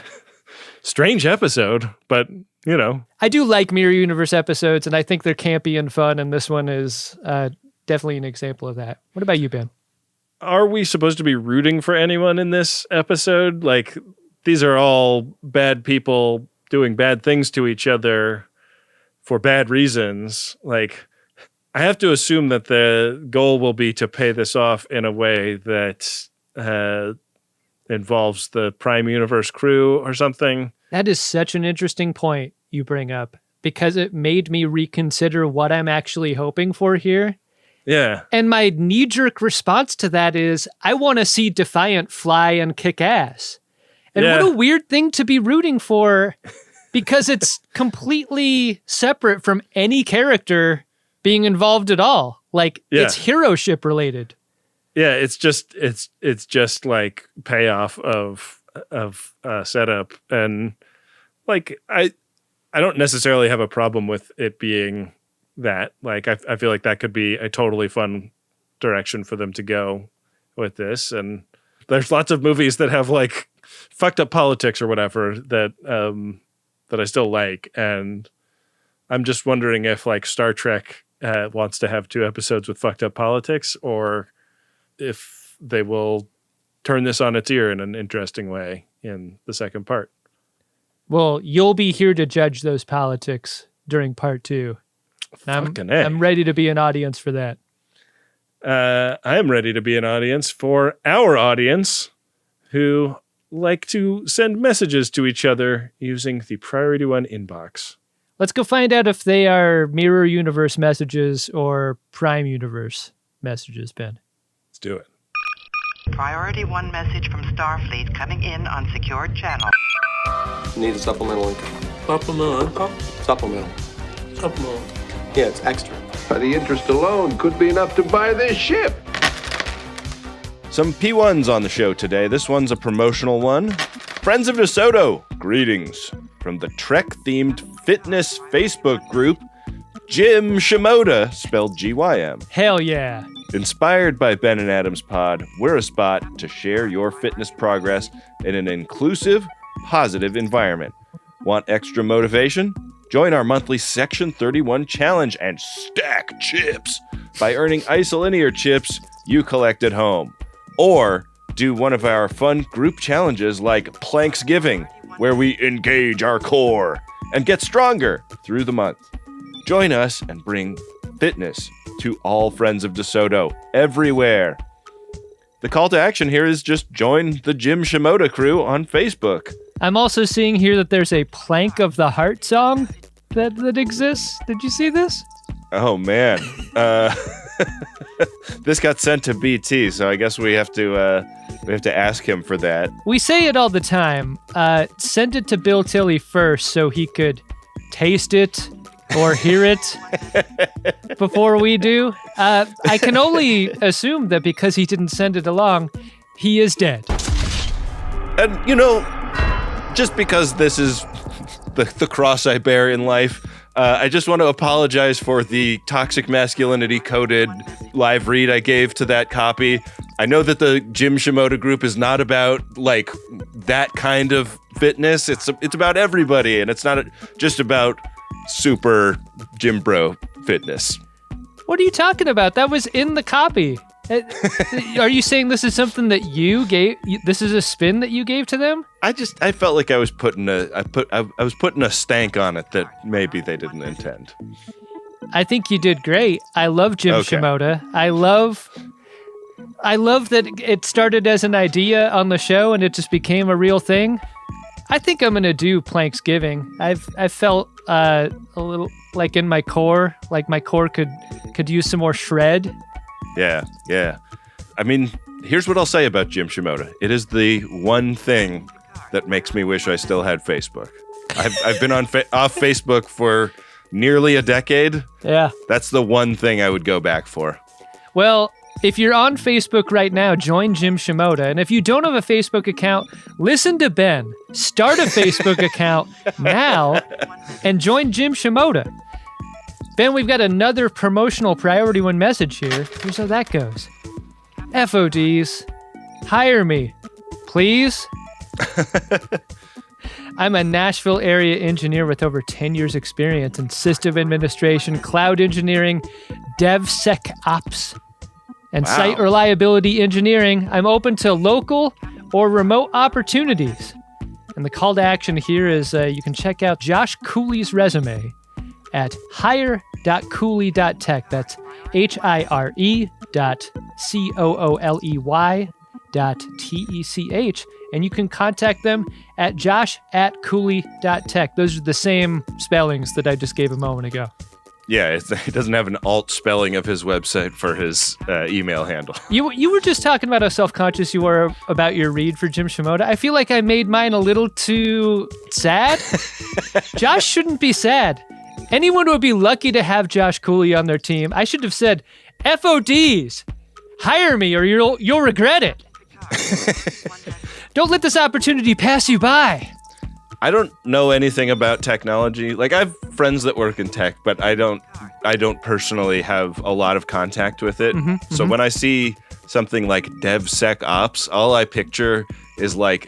D: strange episode, but you know.
E: I do like Mirror Universe episodes and I think they're campy and fun. And this one is definitely an example of that. What about you, Ben?
D: Are we supposed to be rooting for anyone in this episode? Like, these are all bad people doing bad things to each other for bad reasons. Like, I have to assume that the goal will be to pay this off in a way that involves the Prime Universe crew or something.
E: That is such an interesting point you bring up because it made me reconsider what I'm actually hoping for here.
D: Yeah.
E: And my knee-jerk response to that is, I want to see Defiant fly and kick ass. And what a weird thing to be rooting for because it's completely separate from any character being involved at all. Like, it's hero ship related.
D: Yeah, it's just like payoff of setup. And like, I don't necessarily have a problem with it being that. Like, I feel like that could be a totally fun direction for them to go with this. And there's lots of movies that have like fucked up politics or whatever that I still like. And I'm just wondering if like Star Trek wants to have 2 episodes with fucked up politics or if they will turn this on its ear in an interesting way in the second part.
E: Well, you'll be here to judge those politics during part 2. I'm ready to be an audience for that.
D: I am ready to be an audience for our audience who like to send messages to each other using the Priority One inbox.
E: Let's go find out if they are Mirror Universe messages or Prime Universe messages, Ben.
D: Let's do it.
M: Priority 1 message from Starfleet coming in on secured channel.
N: Need a supplemental income. Supplemental income? Supplemental. Yeah, it's extra.
P: The interest alone could be enough to buy this ship.
D: Some P1s on the show today. This one's a promotional one. Friends of DeSoto, greetings from the Trek-themed fitness Facebook group, Jim Shimoda, spelled G-Y-M.
E: Hell yeah.
D: Inspired by Ben and Adam's pod, we're a spot to share your fitness progress in an inclusive, positive environment. Want extra motivation? Join our monthly Section 31 challenge and stack chips by earning isolinear chips you collect at home. Or do one of our fun group challenges like Planksgiving, where we engage our core and get stronger through the month. Join us and bring fitness to all friends of DeSoto everywhere. The call to action here is just join the Jim Shimoda crew on Facebook.
E: I'm also seeing here that there's a Plank of the Heart song that exists. Did you see this?
D: Oh, man. This got sent to BT, so I guess we have to ask him for that.
E: We say it all the time. Send it to Bill Tilley first so he could taste it or hear it before we do. I can only assume that because he didn't send it along, he is dead.
D: And, just because this is the cross I bear in life, I just want to apologize for the toxic masculinity coded live read I gave to that copy. I know that the Jim Shimoda group is not about like that kind of fitness. It's about everybody, and it's not just about super gym bro fitness.
E: What are you talking about? That was in the copy. Are you saying this is something that you gave? This is a spin that you gave to them? I
D: felt like I was putting a stank on it that maybe they didn't intend.
E: I think you did great. I love Jim Shimoda. I love that it started as an idea on the show and it just became a real thing. I think I'm gonna do Planksgiving. I felt a little like in my core, like my core could use some more shred.
D: Yeah. I mean, here's what I'll say about Jim Shimoda. It is the one thing that makes me wish I still had Facebook. I've been off Facebook for nearly a decade.
E: Yeah.
D: That's the one thing I would go back for.
E: Well, if you're on Facebook right now, join Jim Shimoda. And if you don't have a Facebook account, listen to Ben. Start a Facebook account now and join Jim Shimoda. Ben, we've got another promotional Priority One message here. Here's how that goes. FODs, hire me, please. I'm a Nashville area engineer with over 10 years experience in system administration, cloud engineering, DevSecOps, and site reliability engineering. I'm open to local or remote opportunities. And the call to action here is you can check out Josh Cooley's resume at hire.cooley.tech. That's hire.cooley.tech. And you can contact them at josh@cooley.tech. Those are the same spellings that I just gave a moment ago.
D: Yeah, it doesn't have an alt spelling of his website for his email handle.
E: You were just talking about how self-conscious you were about your read for Jim Shimoda. I feel like I made mine a little too sad. Josh shouldn't be sad. Anyone would be lucky to have Josh Cooley on their team. I should have said, FODs, hire me or you'll regret it. Don't let this opportunity pass you by.
D: I don't know anything about technology. Like, I have friends that work in tech, but I don't personally have a lot of contact with it. So when I see something like DevSecOps, all I picture is like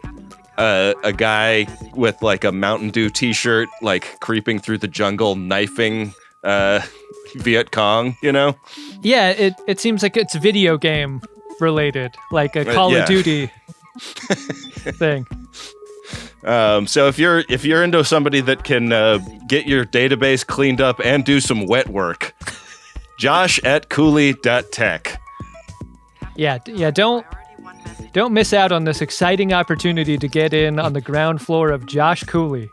D: a guy with like a Mountain Dew t-shirt, like creeping through the jungle, knifing Viet Cong,
E: Yeah, it seems like it's video game related, like a Call of Duty thing.
D: So if you're into somebody that can get your database cleaned up and do some wet work, Josh@cooley.tech.
E: Yeah, don't miss out on this exciting opportunity to get in on the ground floor of Josh Cooley.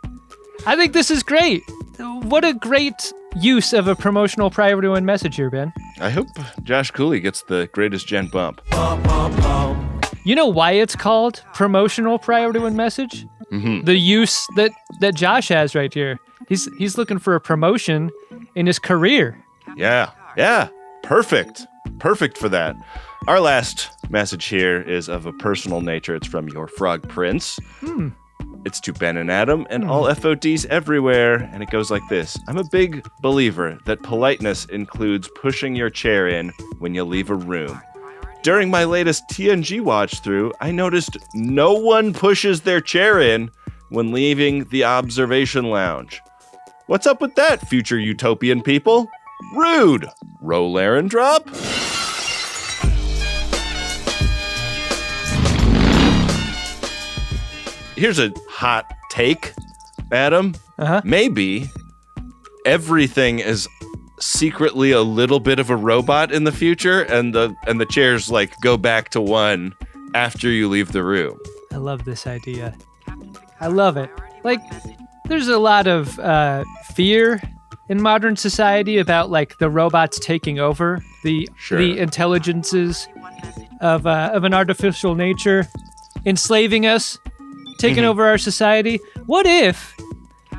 E: I think this is great. What a great use of a promotional priority one message here, Ben.
D: I hope Josh Cooley gets the greatest gen bump.
E: You know why it's called promotional priority one message?
D: Mm-hmm.
E: The use that Josh has right here. He's looking for a promotion in his career.
D: Yeah. Perfect for that. Our last message here is of a personal nature. It's from your frog prince. It's to Ben and Adam and all FODs everywhere, and it goes like this. I'm a big believer that politeness includes pushing your chair in when you leave a room. During my latest TNG watch-through, I noticed no one pushes their chair in when leaving the observation lounge. What's up with that, future utopian people? Rude! Roll Aaron drop? Here's a hot take, Adam. Maybe everything is secretly a little bit of a robot in the future, and the chairs like go back to one after you leave the room.
E: I love this idea. I love it. Like, there's a lot of fear in modern society about like the robots taking over the intelligences of an artificial nature, enslaving us, taking over our society. What if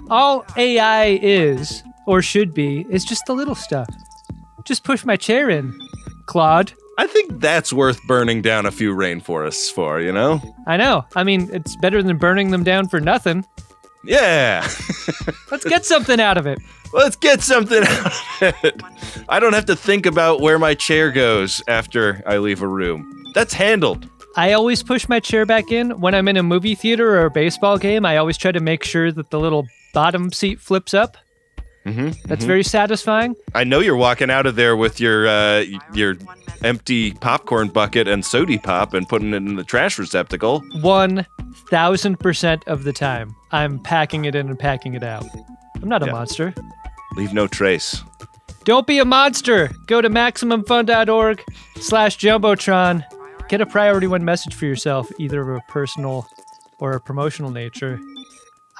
E: all AI is, or should be, is just the little stuff? Just push my chair in, Claude.
D: I think that's worth burning down a few rainforests for, you know?
E: I know. I mean, it's better than burning them down for nothing.
D: Yeah.
E: Let's get something out of it.
D: Let's get something out of it. I don't have to think about where my chair goes after I leave a room. That's handled.
E: I always push my chair back in. When I'm in a movie theater or a baseball game, I always try to make sure that the little bottom seat flips up. That's very satisfying.
D: I know you're walking out of there with your empty popcorn bucket and sody pop and putting it in the trash receptacle.
E: 1000% of the time, I'm packing it in and packing it out. I'm not a monster.
D: Leave no trace.
E: Don't be a monster. Go to MaximumFun.org/Jumbotron. Get a priority one message for yourself, either of a personal or a promotional nature.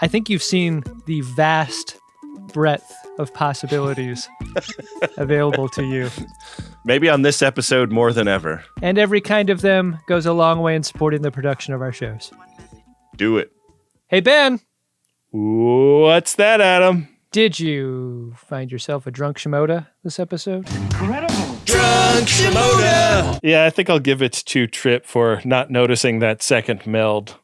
E: I think you've seen the vast breadth of possibilities available to you.
D: Maybe on this episode more than ever.
E: And every kind of them goes a long way in supporting the production of our shows.
D: Do it.
E: Hey, Ben.
D: What's that, Adam?
E: Did you find yourself a drunk Shimoda this episode?
J: Incredible.
D: Drunk Shimoda! Yeah, I think I'll give it to Trip for not noticing that second meld.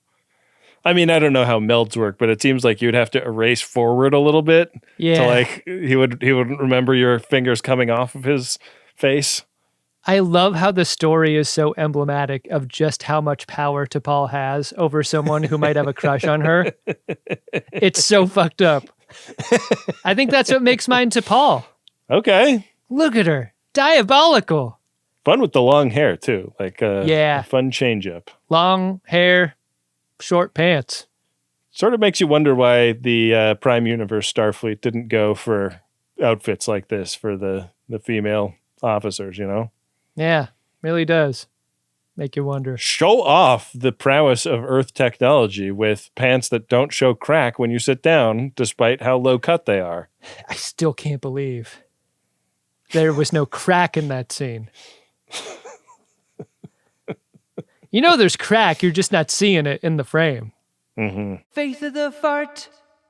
D: I mean, I don't know how melds work, but it seems like you'd have to erase forward a little bit.
E: Yeah.
D: To like, he wouldn't remember your fingers coming off of his face.
E: I love how the story is so emblematic of just how much power T'Pol has over someone who might have a crush on her. It's so fucked up. I think that's what makes mine T'Pol.
D: Okay.
E: Look at her. Diabolical.
D: Fun with the long hair, too. Like a fun change-up.
E: Long hair, short pants.
D: Sort of makes you wonder why the Prime Universe Starfleet didn't go for outfits like this for the female officers, you know?
E: Yeah, really does. Make you wonder.
D: Show off the prowess of Earth technology with pants that don't show crack when you sit down, despite how low cut they are.
E: I still can't believe there was no crack in that scene. You know there's crack, you're just not seeing it in the frame.
C: Faith of the fart.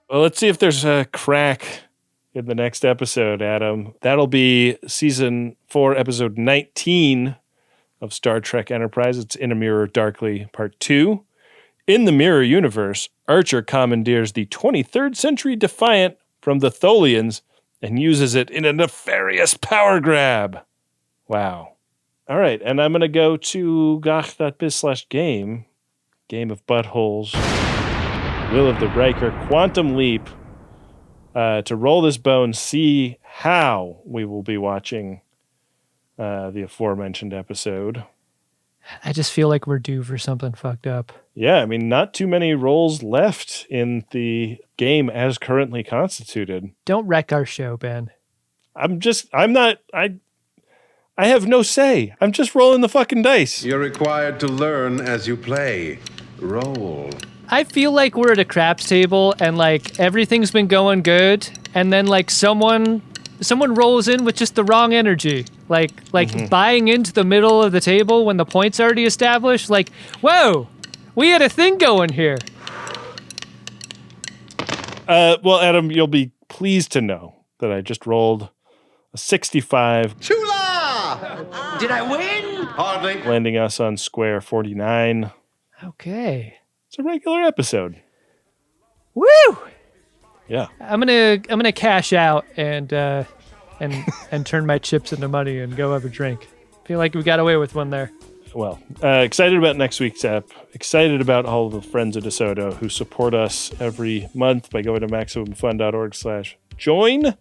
D: Well, let's see if there's a crack in the next episode, Adam. That'll be season 4, episode 19 of Star Trek Enterprise. It's In a Mirror Darkly, part 2. In the Mirror universe, Archer commandeers the 23rd century Defiant from the Tholians and uses it in a nefarious power grab. Wow. All right, and I'm going to go to gach.biz/game, Game of Buttholes, Will of the Riker, Quantum Leap, to roll this bone, see how we will be watching the aforementioned episode.
E: I just feel like we're due for something fucked up.
D: Yeah, I mean, not too many rolls left in the game as currently constituted.
E: Don't wreck our show, Ben.
D: I I have no say. I'm just rolling the fucking dice.
P: You're required to learn as you play. Roll.
E: I feel like we're at a craps table and like everything's been going good, and then like someone rolls in with just the wrong energy. Like buying into the middle of the table when the point's already established. Like, whoa, we had a thing going here.
D: Well, Adam, you'll be pleased to know that I just rolled a 65.
B: Chula! Did I win?
P: Hardly.
D: Landing us on square 49.
E: Okay.
D: It's a regular episode.
E: Woo!
D: Yeah.
E: I'm gonna cash out and turn my chips into money and go have a drink. Feel like we got away with one there.
D: Well, excited about next week's app. Excited about all of the friends of DeSoto who support us every month by going to MaximumFun.org/join.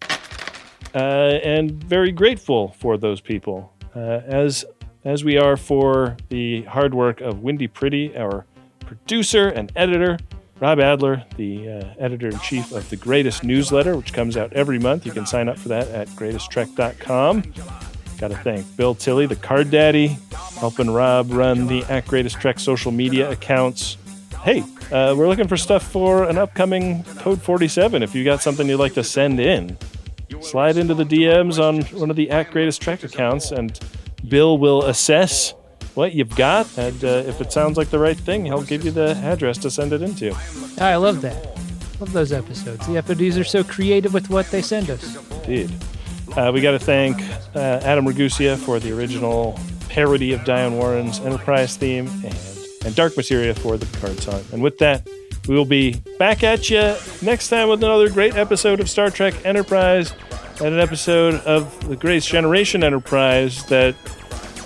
D: And very grateful for those people, as we are for the hard work of Windy Pretty, our producer and editor, Rob Adler, the editor-in-chief of The Greatest Newsletter, which comes out every month. You can sign up for that at greatesttrek.com. Got to thank Bill Tilley, the card daddy, helping Rob run the @GreatestTrek social media accounts. Hey, we're looking for stuff for an upcoming Code 47. If you got something you'd like to send in, slide into the DMs on one of the @GreatestTrek accounts, and Bill will assess what you've got, and if it sounds like the right thing, he'll give you the address to send it into.
E: I love that. Love those episodes. The FODs are so creative with what they send us.
D: Indeed. We got to thank Adam Ragusia for the original parody of Diane Warren's Enterprise theme, and Dark Materia for the Picard song. And with that, we will be back at you next time with another great episode of Star Trek Enterprise, and an episode of the Greatest Generation Enterprise that,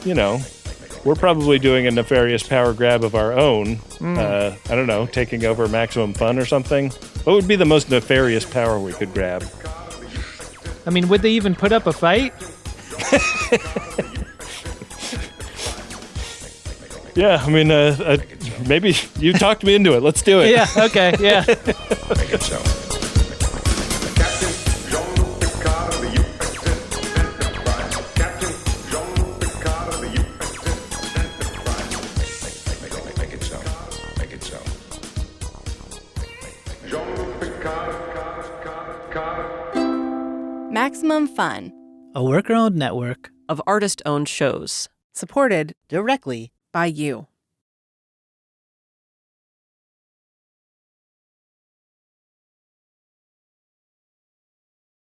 D: you know, we're probably doing a nefarious power grab of our own. I don't know, taking over Maximum Fun or something. What would be the most nefarious power we could grab?
E: I mean, would they even put up a fight?
D: Yeah, I mean, maybe you talked me into it. Let's do it.
E: Yeah, okay, yeah.
P: Make it so.
Q: Maximum Fun,
R: a worker-owned network
S: of artist-owned shows,
R: supported directly by you.